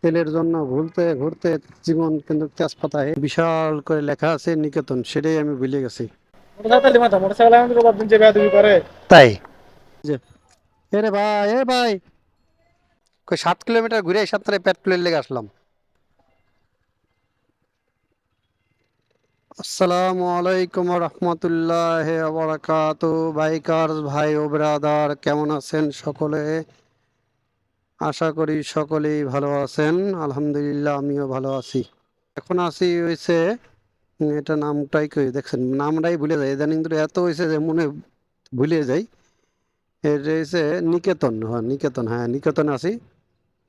তেলের জন্য ঘুরতে ঘুরতে জীবন কিন্তু তেজপাতা বিশাল করে লেখা আছে নিকেতন, সেটাই আমি ভুলে গেছি। মোটরসাইকেল মাথা মোটরসাইকেল এখন তো দিন যে বেয়াদবি করে। তাই যে এরে ভাই, এ ভাই, কই 7 কিলোমিটার ঘুরে এসে আপনার পেট্রোলের লেগে আসলাম। আসসালামু আলাইকুম রহমতুল্লাহ বারাকাত। বাইকার ভাই ও ব্রাদার, কেমন আছেন সকলে? আশা করি সকলেই ভালো আছেন। আলহামদুলিল্লাহ, আমিও ভালো আছি। এখন আছি হয়েছে, এটা নামটাই কই দেখছেন, নামটাই ভুলে যাই ইদানিং, কিন্তু এত হয়েছে যে মনে ভুলে যাই। এটা হয়েছে নিকেতন, হ্যাঁ নিকেতন, হ্যাঁ নিকেতন আছি।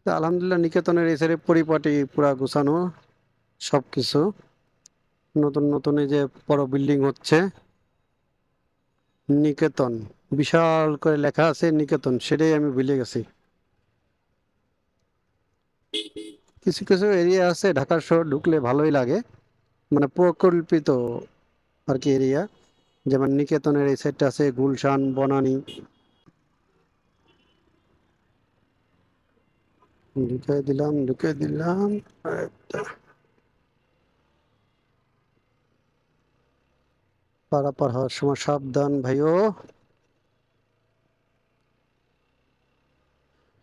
তো আলহামদুলিল্লাহ নিকেতনের এই সাইডে পরিপাটি পুরা গুছানো সবকিছু। নতুন নতুন এই যে বড় বিল্ডিং হচ্ছে নিকেতন, বিশাল করে লেখা আছে নিকেতন, সেটাই আমি ভুলে গেছি। কিছু কিছু এরিয়া আছে ঢাকার শহর ঢুকলে ভালোই লাগে, মানে প্রকল্পিত আর কি এরিয়া। যেমন নিকেতনের এই সাইডটা আছে গুলশান, বনানী। ঢুকে দিলাম। একটা পারাপার হওয়ার সময় সাবধান ভাইও।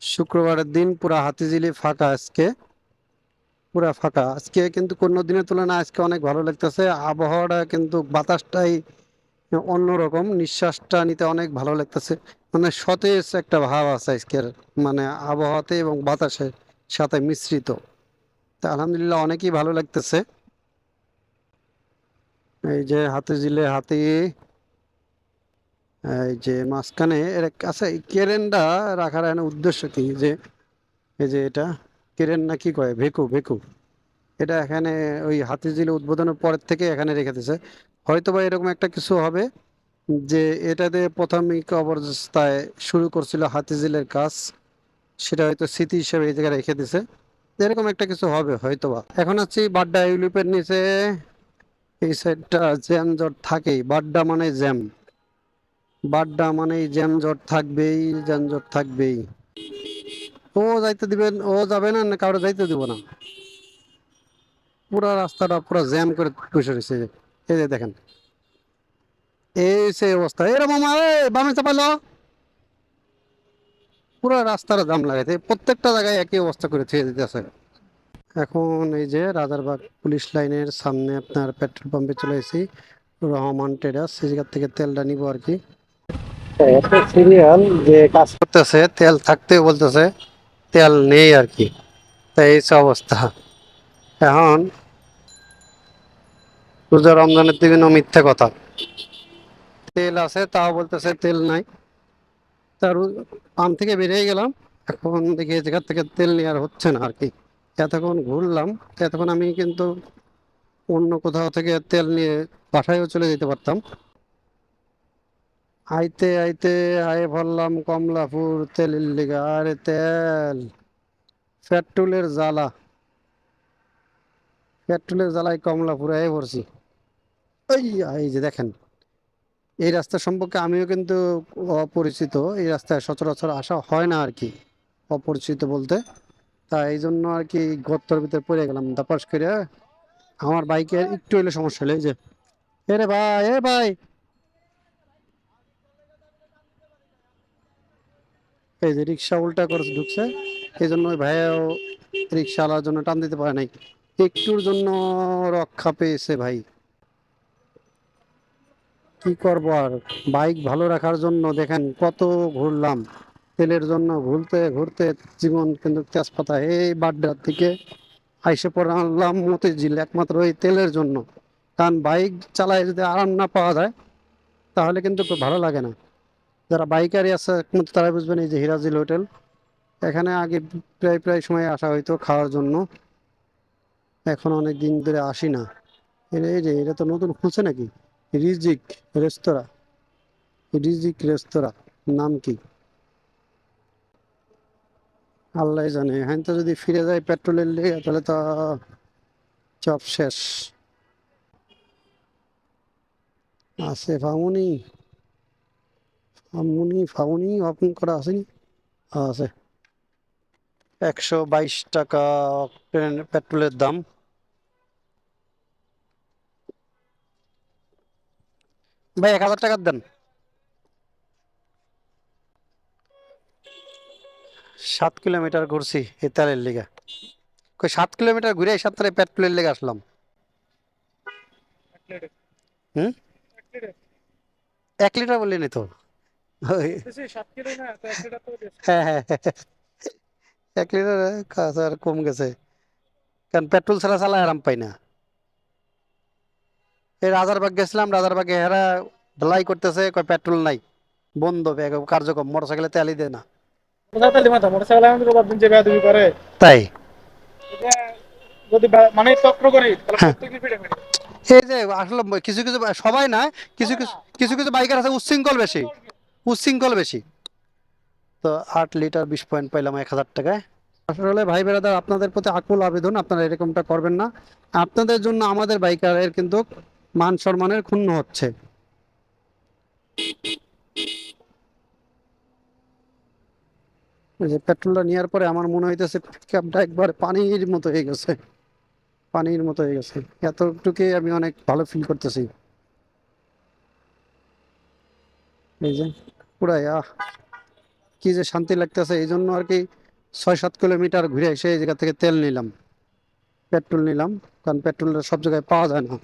শুক্রবারের দিন পুরা হাতিঝিলি ফাঁকা আজকে, পুরা ফাঁকা আজকে, কিন্তু কোনো দিনের তুলনায় আজকে অনেক ভালো লাগতেছে। আবহাওয়াটা কিন্তু বাতাসটাই অন্যরকম, নিঃশ্বাসটা নিতে অনেক ভালো লাগতেছে। মানে সতেজ একটা ভাব আছে আজকের, মানে আবহাওয়াতে এবং বাতাসের সাথে মিশ্রিত। তা আলহামদুলিল্লাহ অনেকই ভালো লাগতেছে। এই যে হাতিঝিলে হাতি, এই যে মাঝখানে এর কাছে কেরেনটা রাখার এখানে উদ্দেশ্য কি, যে এই যে এটা কেরেন না কি কয়, ভেকু ভেকু, এটা এখানে ওই হাতিঝিল উদ্বোধনের পরের থেকে এখানে রেখে দিয়েছে। হয়তো বা এরকম একটা কিছু হবে যে এটাতে প্রাথমিক অবস্থায় শুরু করছিল হাতিঝিলের কাজ, সেটা হয়তো স্মৃতি হিসেবে এই জায়গায় রেখে দিছে। এরকম একটা কিছু হবে হয়তোবা। এখন আছি বাড্ডা ইউলিপের নিচে। এই সাইডটা জ্যাম জট থাকেই, বাড্ডা মানে জ্যাম, বাড্ডা মানেই জ্যাম জট থাকবেই, যানজট থাকবেই। ও যাইতে দিবেন, ও যাবে না, না কারো যাইতে দিব না। পুরা রাস্তাটা পুরা জ্যাম করে বসে রয়েছে। এই যে দেখেন, এই সেই অবস্থা। এরকম মামা, বামে চাপালো, পুরো রাস্তার জাম লাগাইছে, প্রত্যেকটা জায়গায় একই অবস্থা করে ছেড়ে দিতেছে। এখন এই যে রাজারবাগ পুলিশ লাইনের সামনে আপনার পেট্রোল পাম্পে চলে এসেছি, রহমান ট্রেডার্স, সেই জায়গা থেকে তেলটা নিব আর কি। এত সিরিয়াল যে কাজ করতেছে, তেল থাকতেও বলতেছে তেল নেই আর কি। তাই এই অবস্থা। এখন রোজা রমজানের দিন মিথ্যে কথা, তেল আছে তাও বলতেছে তেল নাই। তার পাম্প থেকে বেরিয়ে গেলাম, এখন দেখি এই জায়গা থেকে তেল নেওয়ার হচ্ছে না আর কি। এতক্ষণ ঘুরলাম, এতক্ষণ আমি কিন্তু অন্য কোথাও থেকে তেল নিয়ে বাসায়ও চলে যেতে পারতাম। আইতে আইতে আয়ে পড়লাম কমলাপুর তেলের লিগা। আরে তেল, পেট্রোলের জ্বালা, পেট্রোলের জ্বালায় কমলাপুর আয়ে পড়ছি। এই এই যে দেখেন, এই রাস্তা সম্পর্কে আমিও কিন্তু অপরিচিত, এই রাস্তায় সচরাচর আসা হয় না আর কি, অপরিচিত বলতে। তা এই জন্য আর কি গর্তের ভিতরে পড়ে গেলাম দাপাস করে। আমার বাইকের একটু হলে সমস্যা হলে এই যে, এরে ভাই, এ ভাই, এই যে রিক্সা উল্টা করে ঢুকছে, এই জন্য ওই ভাইয়াও রিক্সাওয়ালার জন্য টান দিতে পারে নাই, একটুর জন্য রক্ষা পেয়েছে ভাই। কি করবো আর, বাইক ভালো রাখার জন্য দেখেন কত ঘুরলাম, তেলের জন্য ঘুরতে ঘুরতে জীবন কিন্তু তেজপাতা। এই বাড্ডার থেকে আইসে পড়ে আনলাম মতিঝিল একমাত্র এই তেলের জন্য। কারণ বাইক চালায় যদি আরাম না পাওয়া যায় তাহলে কিন্তু খুব ভালো লাগে না। যারা বাইকারই আছে একমাত্র তারা বুঝবেন। এই যে হিরাজিল হোটেল, এখানে আগে প্রায় প্রায় সময় আসা হইতো খাওয়ার জন্য, এখন অনেক দিন ধরে আসি না। এই যে এটা তো নতুন খুলছে নাকি, রিজিক রেস্তোরাঁ, রিজিক রেস্তোরাঁ নাম কি আল্লাহ জানে। হ্যাঁ, তো যদি ফিরে যায় পেট্রোলের লেগে তাহলে তো সব শেষ। আছে ফাউনি, ফাউনি ফাউনি ওপেন করা আসেনি, আছে। 122 টাকা পেট্রোলের দাম। ভাই 1000 টাকার দেন। 7 কিলোমিটার ঘুরছি এই তেলের লিগা। 7 কিলোমিটার ঘুরে এই 7 পেট্রোলের লেগে আসলাম। এক লিটার হুম। এক লিটার 1 লিটার বললেনি তো। ওই, বলতেছি 7 কিলো না তো 1 লিটার তো বেশি। হ্যাঁ হ্যাঁ হ্যাঁ, 1 লিটার কাছে আর কম গেছে, কারণ পেট্রোল ছাড়া চালায় আরাম পাই না। এই রাজারবাগ গেছিলাম, রাজারবাগে হেরা ঢালাই করতেছে, কয় পেট্রোল নাই, বন্ধ কার্যক্রম, মোটরসাইকেলে তেলই দেয় না। মোটরসাইকেল তালি মাথা মোটরসাইকেল এখন বাদ দিন যে বেয়াদবি করে। তাই। এটা যদি মানে চক্র করি তাহলে হ্যাঁ, প্রত্যেকদিন পিঠে পিঠে। এই যে আসলে কিছু কিছু সবাই না, কিছু কিছু কিছু কিছু বাইকার আছে উচ্ছৃঙ্খল বেশি, উচ্ছৃঙ্খল বেশি। তো 8 লিটার 20 পয়েন্ট পাইলাম 1000 টাকায়। আসলে ভাই বেরাদার, আপনাদের প্রতি আকুল আবেদন, আপনারা এরকমটা করবেন না। আপনাদের জন্য আমাদের বাইকারের কিন্তু মান সম্মানের ক্ষুণ্ণ হচ্ছে। এই যে পেট্রোলটা নেওয়ার পরে আমার মনে হইতেছে পিকআপটা একবার পানির মতো হয়ে গেছে, পানির মতো হয়ে গেছে। এতটুকুই আমি অনেক ভালো ফিল করতেছি। এই যে পুরাই কি যে শান্তি লাগতেছে, এই জন্য আর কি 6-7 কিলোমিটার ঘুরে এসে এই জায়গা থেকে তেল নিলাম, পেট্রোল নিলাম, কারণ পেট্রোলটা সব জায়গায় পাওয়া যায় না।